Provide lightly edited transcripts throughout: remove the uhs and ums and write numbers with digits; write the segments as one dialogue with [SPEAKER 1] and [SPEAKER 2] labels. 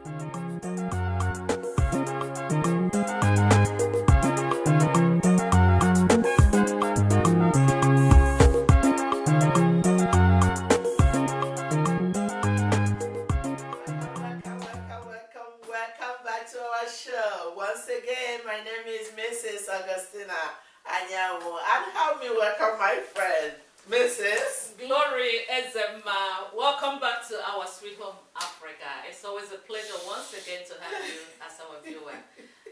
[SPEAKER 1] Welcome back to our show. Once again, my name is Mrs. Augustina Anyamu, and help me welcome my friend, Mrs.
[SPEAKER 2] Glory Ezema. Welcome back to our sweet home, Africa. It's always a pleasure once again to have you as our viewer.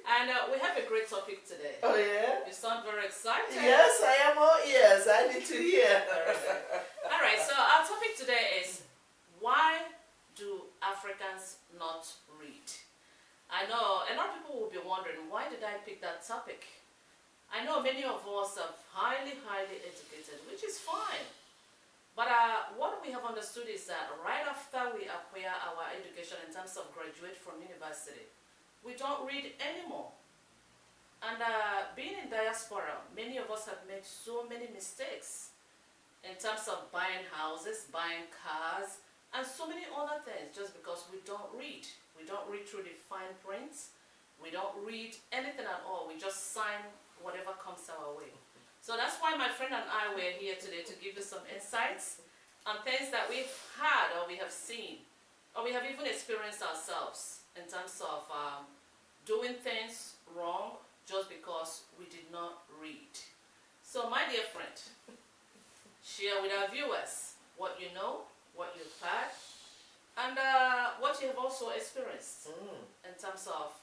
[SPEAKER 2] And we have a great topic today.
[SPEAKER 1] Oh, yeah?
[SPEAKER 2] You sound very excited.
[SPEAKER 1] Yes, I am all ears. I need to hear.
[SPEAKER 2] All right, so our topic today is, why do Africans not read? I know a lot of people will be wondering, why did I pick that topic? I know many of us are highly educated, which is fine. But what we have understood is that right after we acquire our education in terms of graduate from university, we don't read anymore. And being in diaspora, many of us have made so many mistakes in terms of buying houses, buying cars, and so many other things, just because we don't read. We don't read through the fine prints. We don't read anything at all. We just sign whatever comes our way. So that's why my friend and I were here today to give you some insights on things that we've had or we have seen, or we have even experienced ourselves in terms of doing things wrong just because we did not read. So my dear friend, share with our viewers what you know, what you've had, and what you have also experienced in terms of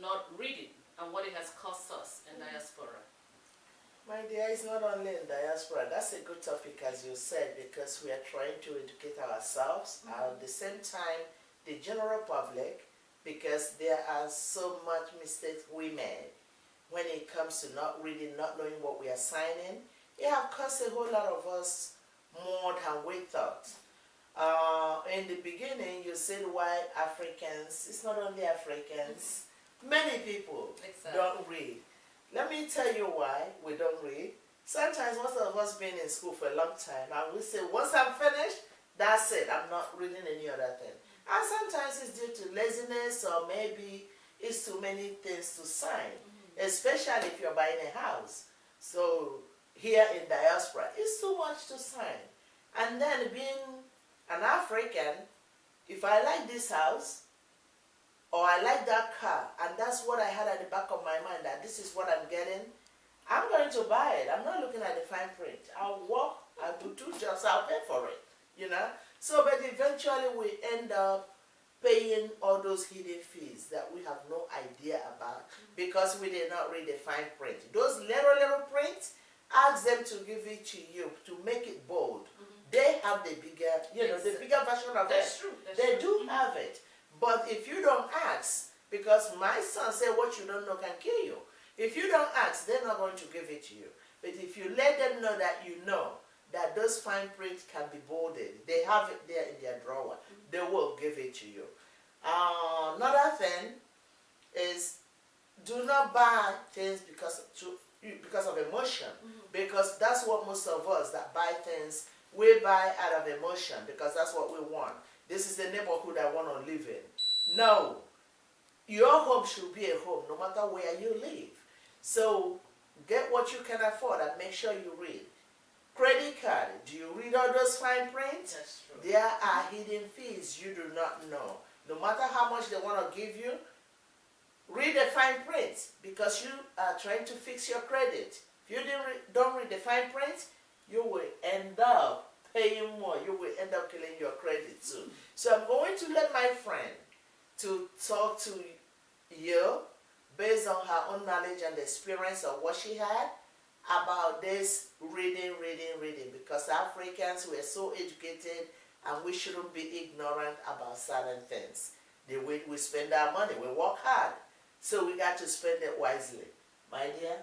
[SPEAKER 2] not reading and what it has cost us in diaspora.
[SPEAKER 1] My dear, it's not only in diaspora. That's a good topic, as you said, because we are trying to educate ourselves and at the same time the general public, because there are so much mistakes we made when it comes to not reading, not knowing what we are signing. It has cost a whole lot of us more than we thought. In the beginning, you said why Africans, it's not only Africans, many people don't read. Let me tell you why we don't read. Sometimes most of us been in school for a long time and we say, once I'm finished, that's it, I'm not reading any other thing. And sometimes it's due to laziness, or maybe it's too many things to sign, especially if you're buying a house. So here in diaspora, it's too much to sign. And then being an African, if I like this house, or I like that car, and that's what I had at the back of my mind, that this is what I'm getting, I'm going to buy it. I'm not looking at the fine print. I'll work, I'll do 2 jobs, I'll pay for it, you know. So, but eventually we end up paying all those hidden fees that we have no idea about because we did not read the fine print. Those little prints, ask them to give it to you, to make it bold. They have the bigger, you know, the bigger version of it.
[SPEAKER 2] That's true.
[SPEAKER 1] They do have it. But if you don't ask, because my son said what you don't know can kill you. If you don't ask, they're not going to give it to you. But if you let them know that you know that those fine prints can be bolded, they have it there in their drawer, they will give it to you. Another thing is, do not buy things because of emotion. Because that's what most of us that buy things, we buy out of emotion because that's what we want. This is the neighborhood I want to live in. No. Your home should be a home no matter where you live. So get what you can afford and make sure you read. Credit card, do you read all those fine prints?
[SPEAKER 2] That's true.
[SPEAKER 1] There are hidden fees you do not know. No matter how much they want to give you, read the fine print because you are trying to fix your credit. If you don't read the fine print, you will end up paying more. You will end up killing your credit too. So I'm going to let my friend to talk to you based on her own knowledge and experience of what she had about this reading, because Africans were so educated and we shouldn't be ignorant about certain things. The way we spend our money, we work hard, so we got to spend it wisely. My dear,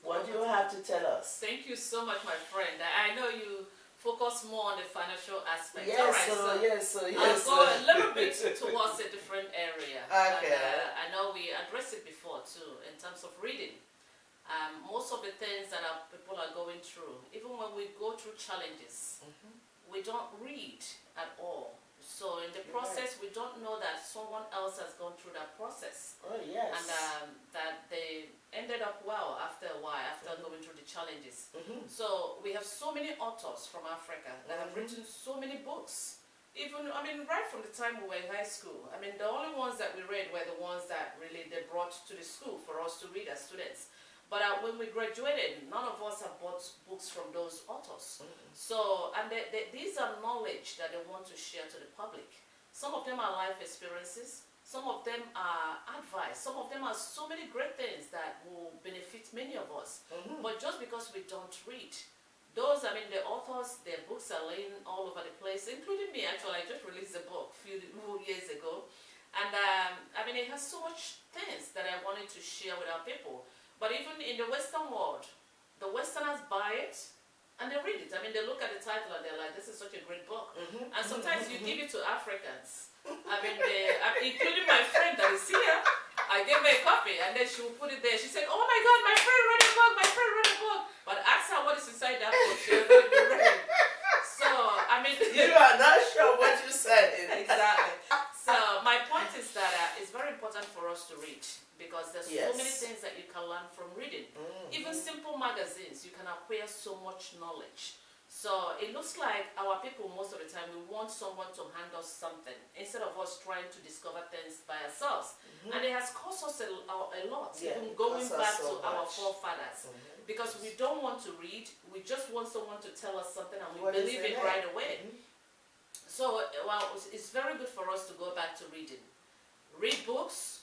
[SPEAKER 1] what do you have to tell us?
[SPEAKER 2] Thank you so much, my friend. I know you focus more on the financial aspect.
[SPEAKER 1] Yes,
[SPEAKER 2] all right,
[SPEAKER 1] so
[SPEAKER 2] I'll go a little bit towards a different area.
[SPEAKER 1] Okay.
[SPEAKER 2] And, I know we addressed it before too, in terms of reading. Most of the things that people are going through, even when we go through challenges, we don't read at all. So in the process, we don't know that someone else it up well after a while, after going through the challenges. So we have so many authors from Africa that have written so many books. Even, I mean, right from the time we were in high school, I mean, the only ones that we read were the ones that really they brought to the school for us to read as students. But when we graduated, none of us have bought books from those authors. So, and these are knowledge that they want to share to the public. Some of them are life experiences. Some of them are advice. Some of them are so many great things that will benefit many of us. But just because we don't read, those, I mean, the authors, their books are laying all over the place, including me. Actually, I just released a book a few years ago. And, I mean, it has so much things that I wanted to share with our people. But even in the Western world, the Westerners buy it and they read it. I mean, they look at the title and they're like, this is such a great book. And sometimes you give it to Africans. I mean, including my friend that is here, I gave her a copy and then she will put it there. She said, oh my God, my friend read a book, my friend read a book. But ask her what is inside that book. She will not be ready. So, I mean.
[SPEAKER 1] You are not sure what you said.
[SPEAKER 2] Exactly. So, my point is that it's very important for us to read because there's so many things that you can learn from reading. Even simple magazines, you can acquire so much knowledge. So it looks like our people most of the time, we want someone to hand us something instead of us trying to discover things by ourselves. And it has cost us a lot, even going back to our forefathers. Because we don't want to read, we just want someone to tell us something and we believe it right away. So, well, it's very good for us to go back to reading. Read books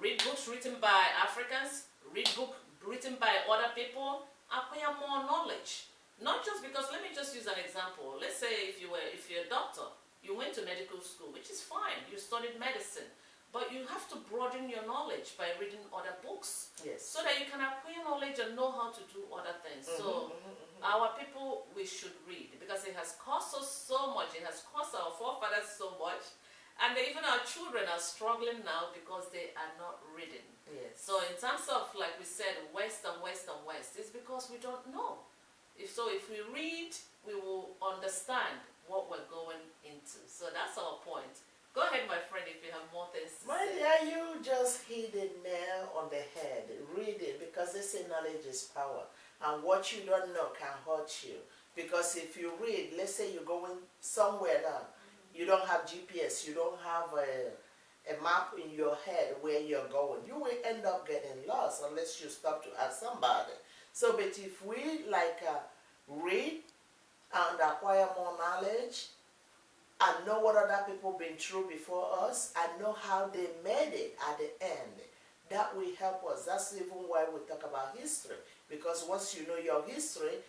[SPEAKER 2] written by Africans, read books written by other people, acquire more knowledge. Not just because, let me just use an example. Let's say if you're a doctor, you went to medical school, which is fine, you studied medicine, but you have to broaden your knowledge by reading other books. So that you can acquire knowledge and know how to do other things. So our people, we should read because it has cost us so much, it has cost our forefathers so much, and even our children are struggling now because they are not reading. So in terms of, like we said, West, it's because we don't know. If we read, we will understand what we're going into. So that's our point. Go ahead, my friend, if you have more things to say.
[SPEAKER 1] Yeah, you just hit the nail on the head. Read it, because they say knowledge is power. And what you don't know can hurt you. Because if you read, let's say you're going somewhere now, you don't have GPS, you don't have a map in your head where you're going, you will end up getting lost unless you stop to ask somebody. So, but if we read and acquire more knowledge and know what other people been through before us and know how they made it at the end, that will help us. That's even why we talk about history, because once you know your history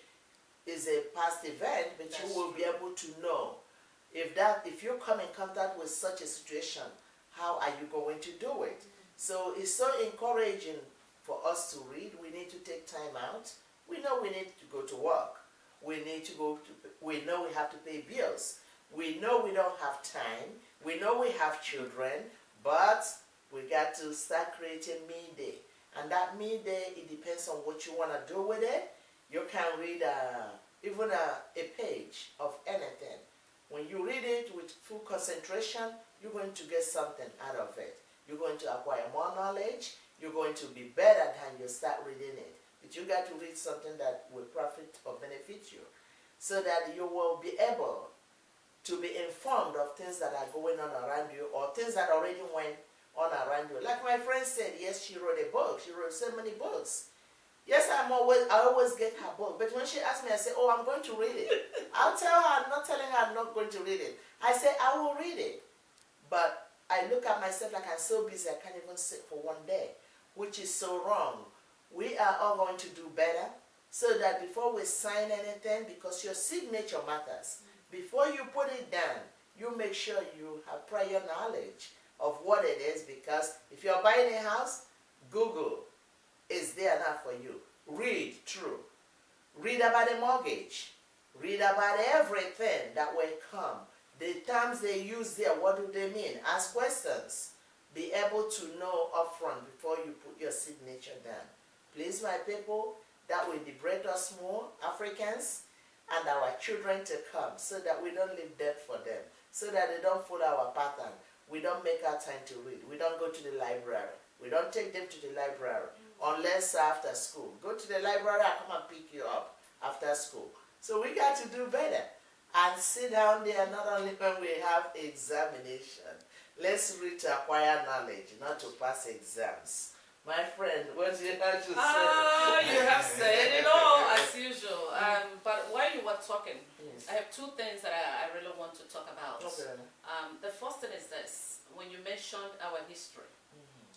[SPEAKER 1] is a past event, but you will be able to know if you come in contact with such a situation, how are you going to do it? So it's so encouraging for us to read. We need to take time out. We know we need to go to work. We know we have to pay bills. We know we don't have time. We know we have children, but we got to start creating me day. And that me day, it depends on what you want to do with it. You can read even a page of anything. When you read it with full concentration, you're going to get something out of it. You're going to acquire more knowledge. You're going to be better than you start reading it. But you got to read something that will profit or benefit you, so that you will be able to be informed of things that are going on around you or things that already went on around you. Like my friend said, yes, she wrote a book. She wrote so many books. Yes, I always get her book. But when she asked me, I said, oh, I'm going to read it. I'll tell her, I'm not telling her I'm not going to read it. I said, I will read it. But I look at myself like I'm so busy, I can't even sit for one day, which is so wrong. We are all going to do better so that before we sign anything, because your signature matters, before you put it down, you make sure you have prior knowledge of what it is, because if you're buying a house, Google is there now for you. Read through. Read about a mortgage. Read about everything that will come. The terms they use there, what do they mean? Ask questions. Be able to know upfront before you put your signature down. Please, my people, that will liberate us more, Africans, and our children to come, so that we don't leave debt for them, so that they don't follow our pattern. We don't make our time to read. We don't go to the library. We don't take them to the library. unless after school. Go to the library, I'll come and pick you up after school. So we got to do better and sit down there not only when we have examination. Let's read to acquire knowledge, not to pass exams. My friend, what do you have to say?
[SPEAKER 2] You have said it all, as usual. But while you were talking,
[SPEAKER 1] Yes.
[SPEAKER 2] I have two things that I really want to talk about.
[SPEAKER 1] Okay.
[SPEAKER 2] The first thing is this. When you mentioned our history,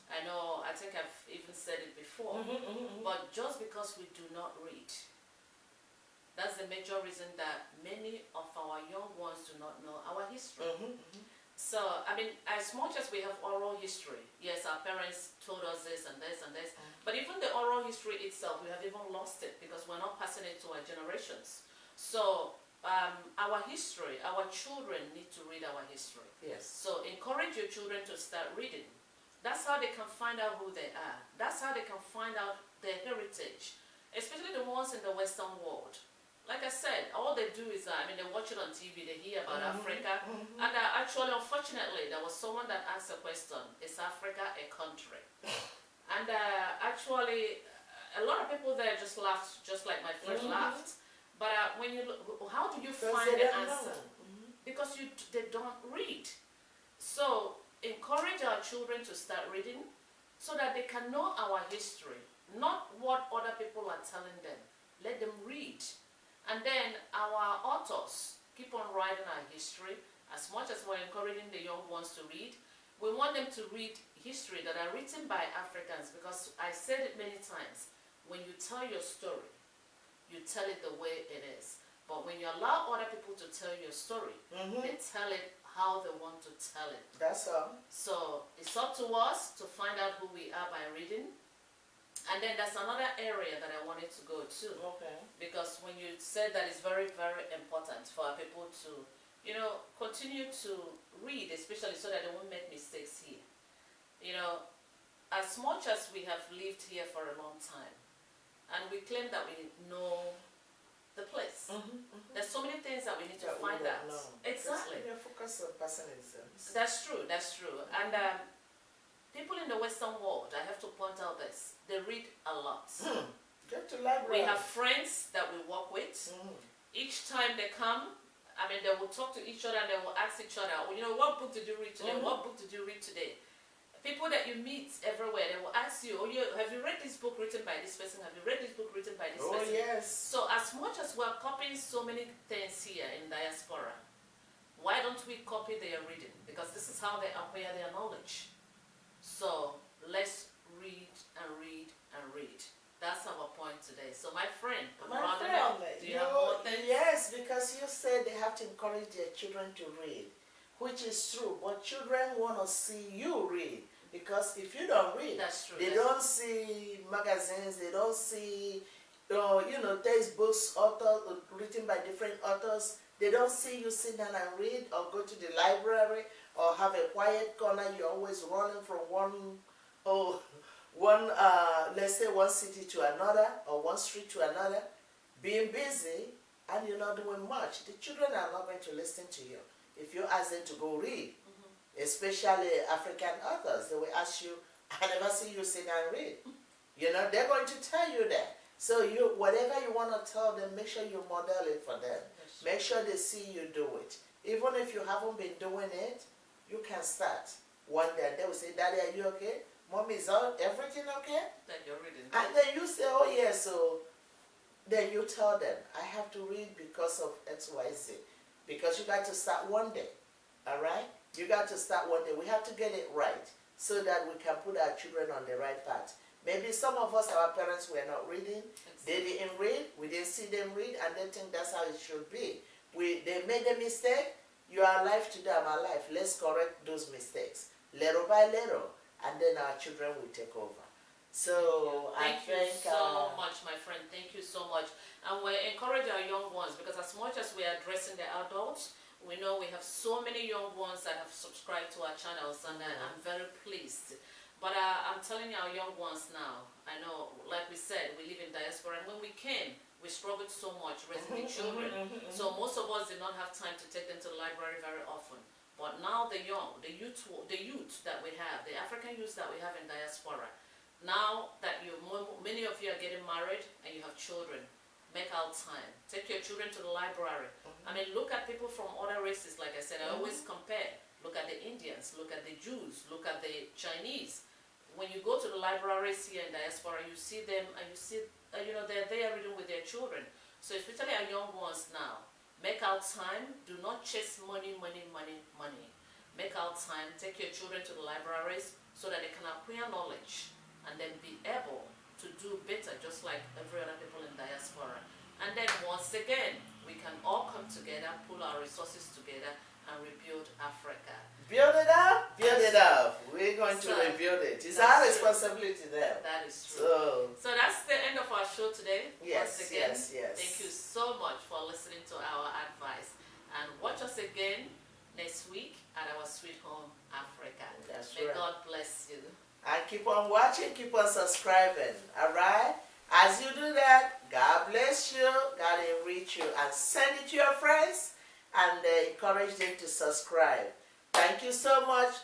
[SPEAKER 2] I think I've even said it before, but just because we do not read, that's the major reason that many of our young ones do not know our history. So, I mean, as much as we have oral history, yes, our parents told us this and this and this, but even the oral history itself, we have even lost it because we're not passing it to our generations. So, our history, our children need to read our history.
[SPEAKER 1] Yes.
[SPEAKER 2] So, encourage your children to start reading. That's how they can find out who they are. That's how they can find out their heritage, especially the ones in the Western world. Like I said, all they do is, they watch it on TV, they hear about Africa, and actually, unfortunately, there was someone that asked a question, is Africa a country? And actually, a lot of people there just laughed, just like my friend laughed. But when you look, how do you find the answer? Because they don't read. So, encourage our children to start reading so that they can know our history, not what other people are telling them. Let them read. And then our authors keep on writing our history. As much as we're encouraging the young ones to read, we want them to read history that are written by Africans, because I said it many times, when you tell your story, you tell it the way it is. But when you allow other people to tell your story, they tell it how they want to tell it.
[SPEAKER 1] That's all.
[SPEAKER 2] So it's up to us to find out who we are by reading. And then that's another area that I wanted to go to.
[SPEAKER 1] Okay. Because
[SPEAKER 2] when you said that it's very, very important for people to, continue to read, especially so that they won't make mistakes here. As much as we have lived here for a long time, and we claim that we know the place, there's so many things that we need to find out. Exactly.
[SPEAKER 1] We are focused on passing exams.
[SPEAKER 2] That's true, that's true. And people in the Western world, I have to point out this, they read a lot.
[SPEAKER 1] Go to library.
[SPEAKER 2] We have friends that we work with. Each time they come, they will talk to each other and they will ask each other, what book did you read today? What book did you read today? People that you meet everywhere, they will ask you, have you read this book written by this person? Have you read this book written by this person?
[SPEAKER 1] Oh, yes.
[SPEAKER 2] So as much as we're copying so many things here in diaspora, why don't we copy their reading? Because this is how they acquire their knowledge. So let's read and read and read. That's our point today. So my friend, do you have more things?
[SPEAKER 1] Yes, because you said they have to encourage their children to read, which is true. But children want to see you read. Because if you don't read,
[SPEAKER 2] that's true,
[SPEAKER 1] they don't see magazines, they don't see, textbooks written by different authors. They don't see you sit down and read, or go to the library, or have a quiet corner. You're always running from let's say one city to another, or one street to another, being busy, and you're not doing much. The children are not going to listen to you if you ask them to go read. Especially African authors, they will ask you, I never see you sit down and read. They're going to tell you that. So whatever you want to tell them, make sure you model it for them. Make sure they see you do it. Even if you haven't been doing it, you can start. One day they will say, Daddy, are you okay? Mom, is everything okay?
[SPEAKER 2] That you're reading.
[SPEAKER 1] And then you say, oh yeah, so then you tell them, I have to read because of X, Y, Z. Because you got to start one day, all right? You got to start one day. We have to get it right so that we can put our children on the right path. Maybe some of us, our parents were not reading. They didn't read. We didn't see them read, and they think that's how it should be. They made a mistake. You are alive today, I'm alive. Let's correct those mistakes, little by little, and then our children will take over. So
[SPEAKER 2] Thank you so much, my friend. Thank you so much. And we encourage our young ones, because as much as we are addressing the adults, we know we have so many young ones that have subscribed to our channels, and I'm very pleased. But I'm telling our young ones now, I know, like we said, we live in diaspora, and when we came, we struggled so much raising the children. So most of us did not have time to take them to the library very often. But now the youth that we have, the African youth that we have in diaspora, Now that many of you are getting married and you have children, make out time. Take your children to the library. I mean, look at people from other races. Like I said, I always compare. Look at the Indians, look at the Jews, look at the Chinese. When you go to the libraries here in diaspora, you see them and you see, they're there reading with their children. So especially our young ones now, make out time. Do not chase money, money, money, money. Make out time. Take your children to the libraries so that they can acquire knowledge and then be able to do better, just like every other people in diaspora. And then once again, we can all come together, pull our resources together, and rebuild Africa.
[SPEAKER 1] Build it up, build it up. We're going to rebuild it. It's our responsibility there.
[SPEAKER 2] That is true. So that's the end of our show today.
[SPEAKER 1] Yes,
[SPEAKER 2] once again,
[SPEAKER 1] yes.
[SPEAKER 2] Thank you so much for listening to our advice. And watch us again next week at our Sweet Home Africa.
[SPEAKER 1] That's
[SPEAKER 2] May
[SPEAKER 1] right.
[SPEAKER 2] God bless you.
[SPEAKER 1] And keep on watching, keep on subscribing. Alright? As you do that, God bless you, God enrich you, and send it to your friends and encourage them to subscribe. Thank you so much,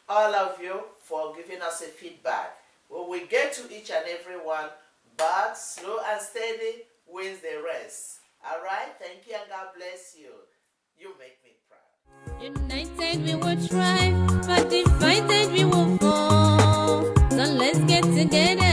[SPEAKER 1] all of you, for giving us a feedback. We will get to each and every one, but slow and steady wins the race. Alright? Thank you and God bless you. You make me proud.
[SPEAKER 3] United we will try, but divided we will fall. So let's get together.